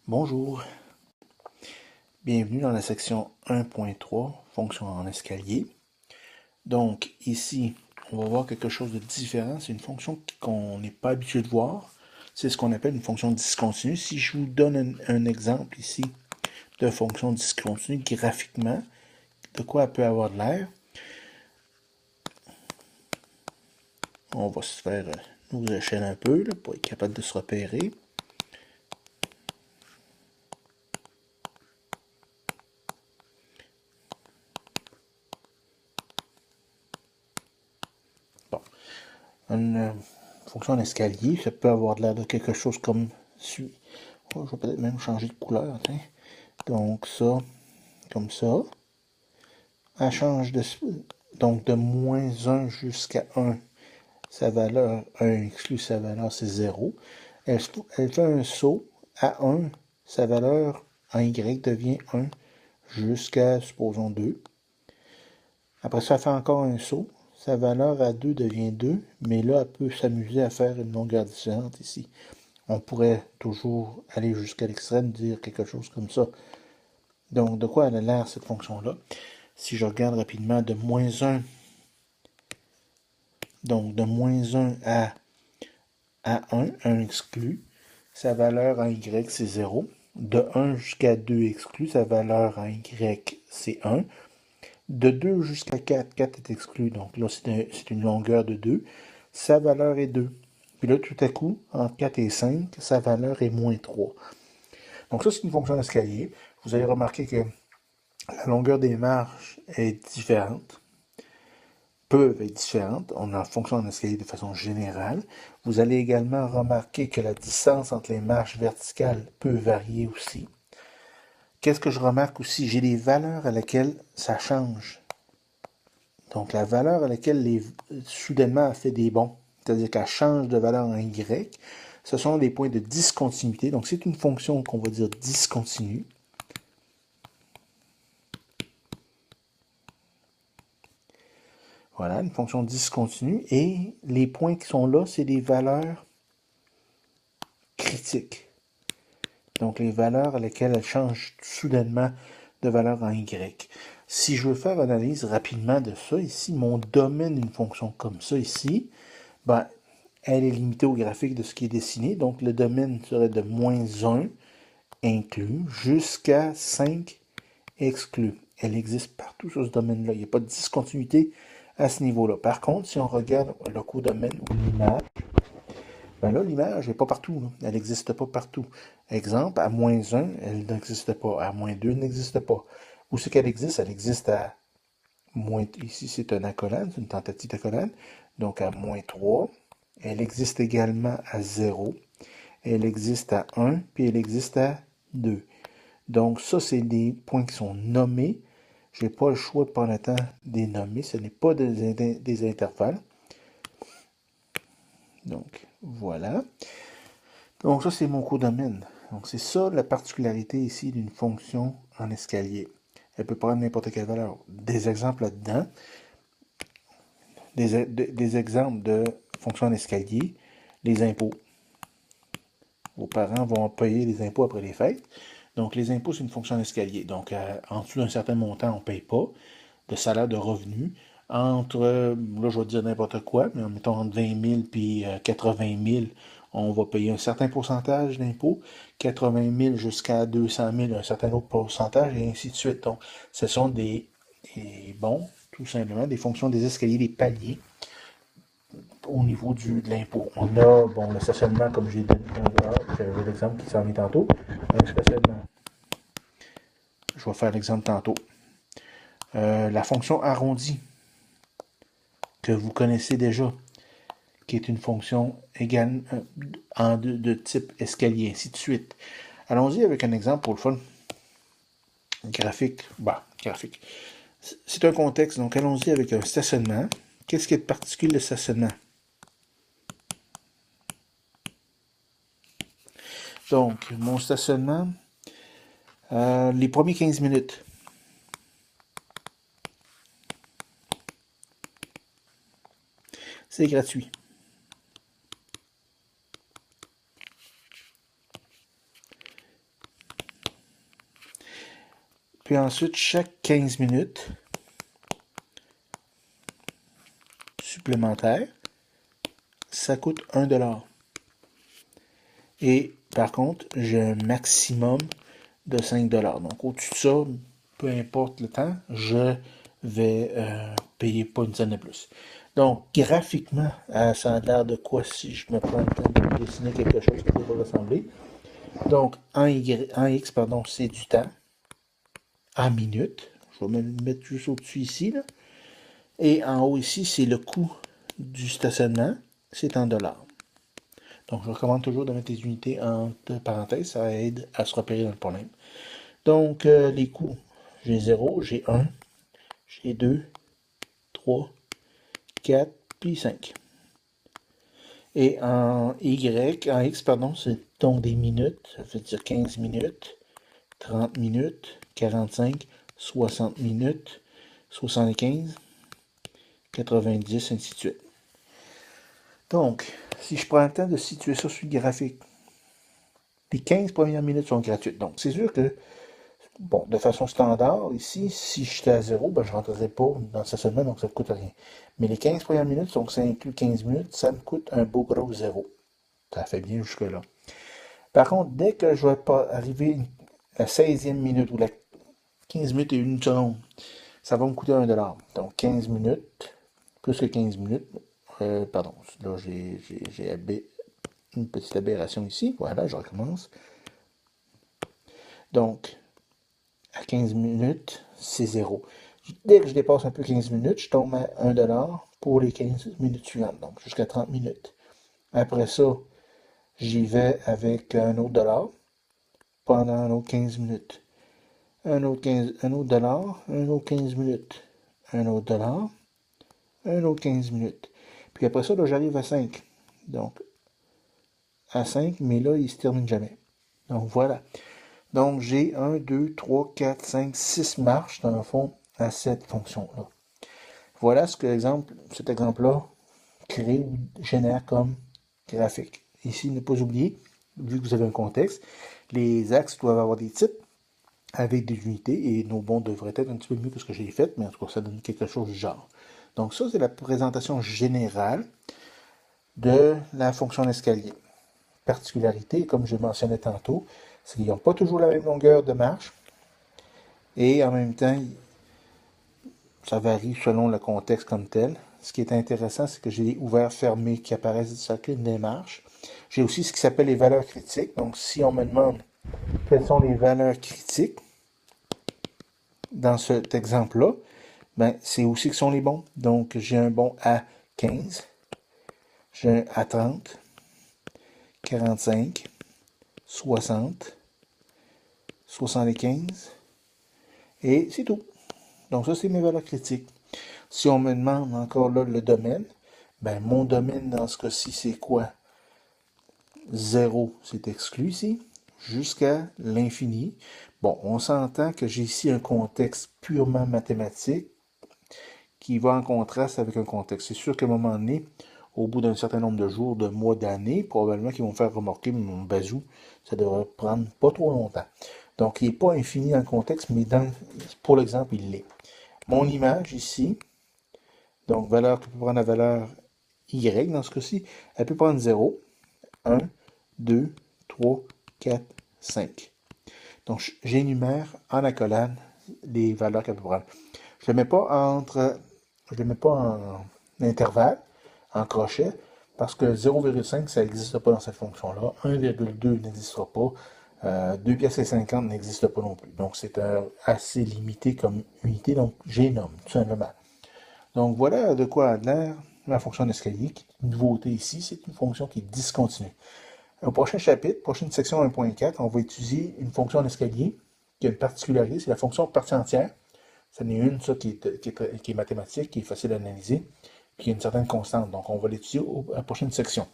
Bonjour, bienvenue dans la section 1.3, fonction en escalier. Donc ici, on va voir quelque chose de différent. C'est une fonction qu'on n'est pas habitué de voir. C'est ce qu'on appelle une fonction discontinue. Si je vous donne un exemple ici de fonction discontinue graphiquement, de quoi elle peut avoir de l'air, on va se faire nos échelles un peu là, pour être capable de se repérer. Bon, une fonction en escalier, ça peut avoir de l'air de quelque chose comme suit. Oh, je vais peut-être même changer de couleur. Tiens. Donc ça, comme ça. Elle change donc de moins 1 jusqu'à 1. Sa valeur 1 exclut sa valeur, c'est 0. Elle fait un saut à 1. Sa valeur en Y devient 1 jusqu'à, supposons, 2. Après ça, elle fait encore un saut. Sa valeur à 2 devient 2, mais là, elle peut s'amuser à faire une longueur différente ici. On pourrait toujours aller jusqu'à l'extrême, dire quelque chose comme ça. Donc, de quoi elle a l'air, cette fonction-là? Si je regarde rapidement de moins 1, donc de moins 1 à 1 exclu, sa valeur en Y, c'est 0. De 1 jusqu'à 2 exclu, sa valeur en Y, c'est 1. De 2 jusqu'à 4, 4 est exclu, donc là, c'est une longueur de 2. Sa valeur est 2. Puis là, tout à coup, entre 4 et 5, sa valeur est moins 3. Donc ça, c'est une fonction d'escalier. Vous allez remarquer que la longueur des marches est différente, peuvent être différentes. On en fonctionne en escalier de façon générale. Vous allez également remarquer que la distance entre les marches verticales peut varier aussi. Qu'est-ce que je remarque aussi? J'ai des valeurs à laquelle ça change. Donc la valeur à laquelle soudainement elle fait des bonds, c'est-à-dire qu'elle change de valeur en Y, ce sont des points de discontinuité. Donc c'est une fonction qu'on va dire discontinue. Voilà, une fonction discontinue. Et les points qui sont là, c'est des valeurs critiques. Donc les valeurs à lesquelles elle change soudainement de valeur en Y. Si je veux faire analyse rapidement de ça, ici, mon domaine d'une fonction comme ça, ici, ben, elle est limitée au graphique de ce qui est dessiné. Donc le domaine serait de moins 1 inclus jusqu'à 5 exclus. Elle existe partout sur ce domaine-là. Il n'y a pas de discontinuité à ce niveau-là. Par contre, si on regarde le codomaine ou l'image, ben là, l'image n'est pas partout. Là. Elle n'existe pas partout. Exemple, à moins 1, elle n'existe pas. À moins 2, elle n'existe pas. Où c'est qu'elle existe? Elle existe à moins... Ici, c'est un accolade, c'est une tentative d'accolade. Donc, à moins 3. Elle existe également à 0. Elle existe à 1, puis elle existe à 2. Donc, ça, c'est des points qui sont nommés. Je n'ai pas le choix de prendre le temps de les nommer. Ce n'est pas des intervalles. Donc, voilà. Donc ça, c'est mon codomaine. Donc c'est ça la particularité ici d'une fonction en escalier. Elle peut prendre n'importe quelle valeur. Des exemples là-dedans, des exemples de fonctions en escalier, les impôts. Vos parents vont payer les impôts après les fêtes. Donc les impôts, c'est une fonction en escalier. Donc en dessous d'un certain montant, on ne paye pas de salaire de revenu. Entre, là je vais dire n'importe quoi, mais mettons entre 20 000 et 80 000, on va payer un certain pourcentage d'impôts. 80 000 jusqu'à 200 000, un certain autre pourcentage, et ainsi de suite. Donc, ce sont bon, tout simplement, des fonctions des escaliers, des paliers au niveau de l'impôt. On a, bon, le stationnement, comme j'ai donné, j'avais l'exemple qui s'en vient tantôt, un stationnement. Je vais faire l'exemple tantôt. La fonction arrondie, que vous connaissez déjà, qui est une fonction égale de type escalier, ainsi de suite. Allons-y avec un exemple pour le fun. Graphique. Bah, graphique. C'est un contexte, donc allons-y avec un stationnement. Qu'est-ce qui est de particulier le stationnement? Donc, mon stationnement, les premiers 15 minutes. C'est gratuit. Puis ensuite, chaque 15 minutes supplémentaires, ça coûte 1$. Et par contre, j'ai un maximum de 5$. Donc au-dessus de ça, peu importe le temps, je vais payer pas une scène de plus. Donc graphiquement, ça a l'air de quoi si je me prends le temps de dessiner quelque chose qui devrait ressembler. Donc en X, pardon, c'est du temps. En minutes. Je vais me mettre juste au-dessus ici. Là. Et en haut ici, c'est le coût du stationnement. C'est en dollars. Donc, je recommande toujours de mettre les unités entre parenthèses. Ça aide à se repérer dans le problème. Donc, les coûts. J'ai 0, j'ai 1, j'ai 2, 3, 4, puis 5. Et en X, pardon, c'est donc des minutes. Ça veut dire 15 minutes, 30 minutes, 45, 60 minutes, 75, 90, ainsi de suite. Donc, si je prends le temps de situer ça sur le graphique, les 15 premières minutes sont gratuites. Donc, c'est sûr que, bon, de façon standard, ici, si j'étais à 0, ben, je ne rentrerais pas dans le stationnement, donc ça ne coûte rien. Mais les 15 premières minutes, donc ça inclut 15 minutes, ça me coûte un beau gros 0. Ça fait bien jusque-là. Par contre, dès que je vais pas arriver à la 16e minute ou la 15 minutes et 1 seconde, ça va me coûter 1$. Donc 15 minutes, plus que 15 minutes, pardon, là j'ai une petite aberration ici, voilà, je recommence. Donc, à 15 minutes, c'est 0. Dès que je dépasse un peu 15 minutes, je tombe à 1$ pour les 15 minutes suivantes, donc jusqu'à 30 minutes. Après ça, j'y vais avec un autre dollar pendant un autre 15 minutes. Un autre dollar, un autre 15 minutes. Un autre dollar, un autre 15 minutes. Puis après ça, là, j'arrive à 5. Donc, à 5, mais là, il ne se termine jamais. Donc, voilà. Donc, j'ai 1, 2, 3, 4, 5, 6 marches, dans le fond, à cette fonction-là. Voilà ce que cet exemple-là crée ou génère comme graphique. Ici, ne pas oublier, vu que vous avez un contexte, les axes doivent avoir des titres avec des unités, et nos bons devraient être un petit peu mieux que ce que j'ai fait, mais en tout cas, ça donne quelque chose du genre. Donc ça, c'est la présentation générale de la fonction d'escalier. Particularité, comme je mentionnais tantôt, c'est qu'ils n'ont pas toujours la même longueur de marche, et en même temps, ça varie selon le contexte comme tel. Ce qui est intéressant, c'est que j'ai les ouverts fermés qui apparaissent sur chacune des marches. J'ai aussi ce qui s'appelle les valeurs critiques. Donc, si on me demande quelles sont les valeurs critiques dans cet exemple-là, ben, c'est aussi que sont les bons. Donc, j'ai un bon à 15, j'ai un à 30, 45, 60, 75, et c'est tout. Donc, ça, c'est mes valeurs critiques. Si on me demande encore là le domaine, ben, mon domaine dans ce cas-ci, c'est quoi? 0, c'est exclu ici, jusqu'à l'infini. Bon, on s'entend que j'ai ici un contexte purement mathématique qui va en contraste avec un contexte. C'est sûr qu'à un moment donné, au bout d'un certain nombre de jours, de mois, d'années, probablement qu'ils vont faire remarquer mon bazou, ça devrait prendre pas trop longtemps. Donc, il n'est pas infini dans le contexte, mais pour l'exemple, il l'est. Mon image ici, donc valeur qui peut prendre la valeur Y dans ce cas-ci, elle peut prendre 0, 1, 2, 3, 4, 5. Donc, j'énumère en accolade les valeurs qu'elle peut prendre. Je ne les mets pas en intervalle, en crochet, parce que 0,5, ça n'existe pas dans cette fonction-là. 1,2 n'existera pas. 2 pièces et 50 n'existe pas non plus. Donc, c'est assez limité comme unité. Donc, j'énomme, tout simplement. Donc, voilà de quoi a l'air la fonction d'escalier. Une nouveauté ici, c'est une fonction qui est discontinue. Au prochain chapitre, prochaine section 1.4, on va utiliser une fonction d'escalier qui a une particularité, c'est la fonction partie entière. Ça n'est une, ça, qui est mathématique, qui est facile à analyser, puis il y a une certaine constante. Donc, on va l'étudier à la prochaine section.